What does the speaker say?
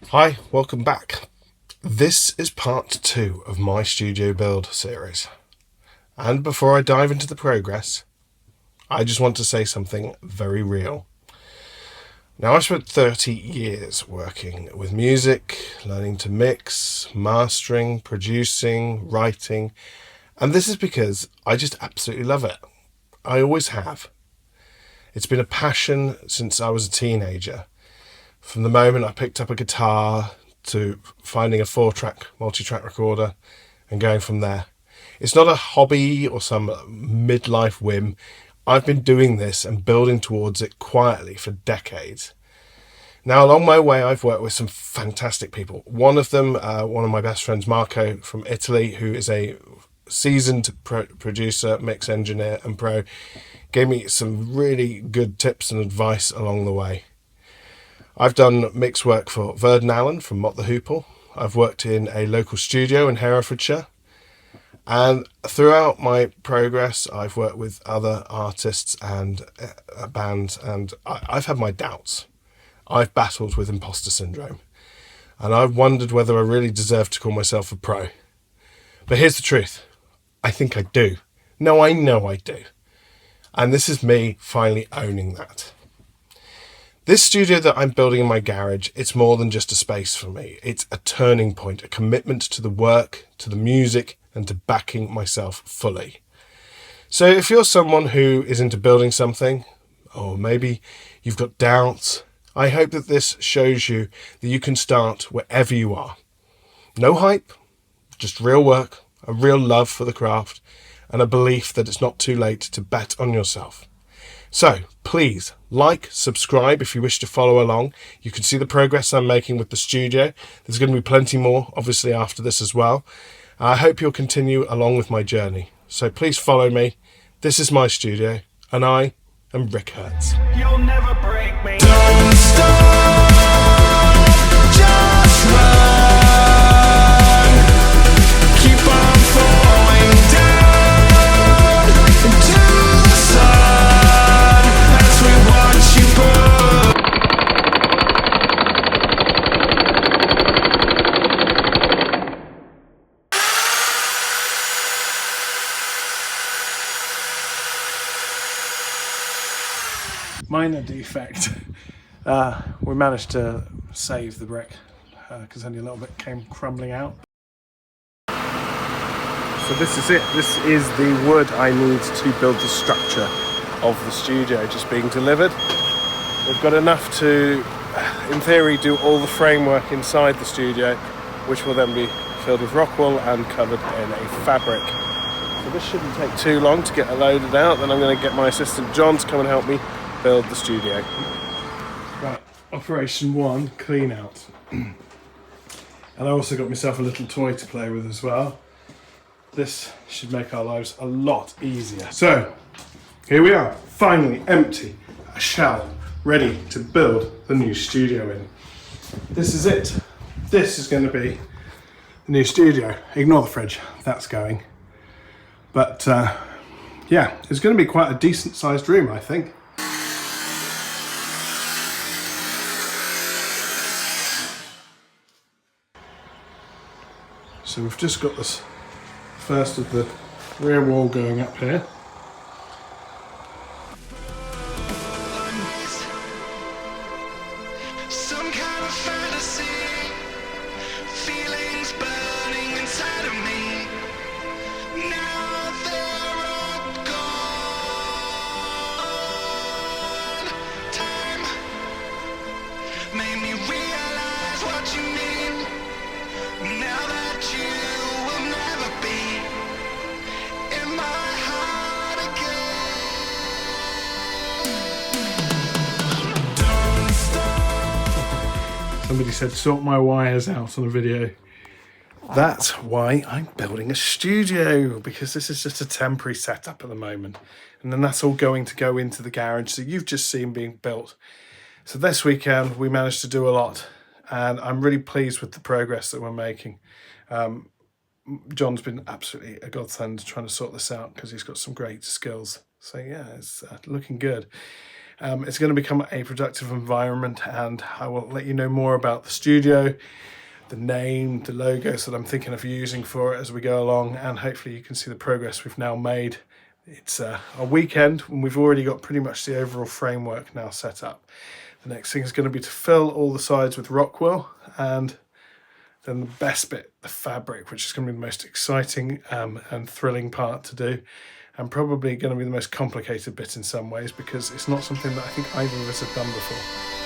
Hi, welcome back. This is part 2 of my studio build series. And before I dive into the progress, I just want to say something very real. Now, I spent 30 years working with music, learning to mix, mastering, producing, writing, and this is because I just absolutely love it. I always have. It's been a passion since I was a teenager. From the moment I picked up a guitar to finding a 4-track multi-track recorder and going from there. It's not a hobby or some midlife whim. I've been doing this and building towards it quietly for decades. Now, along my way, I've worked with some fantastic people. One of them, one of my best friends, Marco from Italy, who is a seasoned producer, mix engineer and pro, gave me some really good tips and advice along the way. I've done mix work for Verden Allen from Mott the Hoople. I've worked in a local studio in Herefordshire. And throughout my progress, I've worked with other artists and bands, and I've had my doubts. I've battled with imposter syndrome. And I've wondered whether I really deserve to call myself a pro. But here's the truth. I think I do. No, I know I do. And this is me finally owning that. This studio that I'm building in my garage, it's more than just a space for me. It's a turning point, a commitment to the work, to the music, and to backing myself fully. So if you're someone who is into building something, or maybe you've got doubts, I hope that this shows you that you can start wherever you are. No hype, just real work, a real love for the craft, and a belief that it's not too late to bet on yourself. So please like, subscribe if you wish to follow along. You can see the progress I'm making with the studio. There's going to be plenty more, obviously, after this as well. I hope you'll continue along with my journey. So please follow me. This is my studio, and I am Rick Hertz. You'll never break me. Don't stop, just run. Keep on falling down into the sun as we watch you burn. Minor defect. We managed to save the brick because only a little bit came crumbling out. So this is it. This is the wood I need to build the structure of the studio just being delivered. We've got enough to, in theory, do all the framework inside the studio, which will then be filled with rock wool and covered in a fabric. So this shouldn't take too long to get it loaded out. Then I'm going to get my assistant John to come and help me build the studio. Right, operation 1, clean out. And I also got myself a little toy to play with as well. This should make our lives a lot easier. So, here we are, finally empty, a shell, ready to build the new studio in. This is it. This is going to be the new studio. Ignore the fridge, that's going. But yeah, it's going to be quite a decent sized room, I think. So we've just got this first of the rear wall going up here. Some kind of fantasy, feelings burning inside of me. Now they're all gone. Time made me realize what you mean. Now that you will never be in my heart again. Don't stop. Somebody said sort my wires out on a video. That's why I'm building a studio, because this is just a temporary setup at the moment. And then that's all going to go into the garage. So you've just seen being built. So this weekend we managed to do a lot. And I'm really pleased with the progress that we're making. John's been absolutely a godsend trying to sort this out because he's got some great skills. So yeah, it's looking good. It's going to become a productive environment, and I will let you know more about the studio, the name, the logos that I'm thinking of using for it as we go along, and hopefully you can see the progress we've now made. It's a weekend and we've already got pretty much the overall framework now set up. The next thing is going to be to fill all the sides with Rockwool, and then the best bit, the fabric, which is going to be the most exciting and thrilling part to do, and probably going to be the most complicated bit in some ways, because it's not something that I think either of us have done before.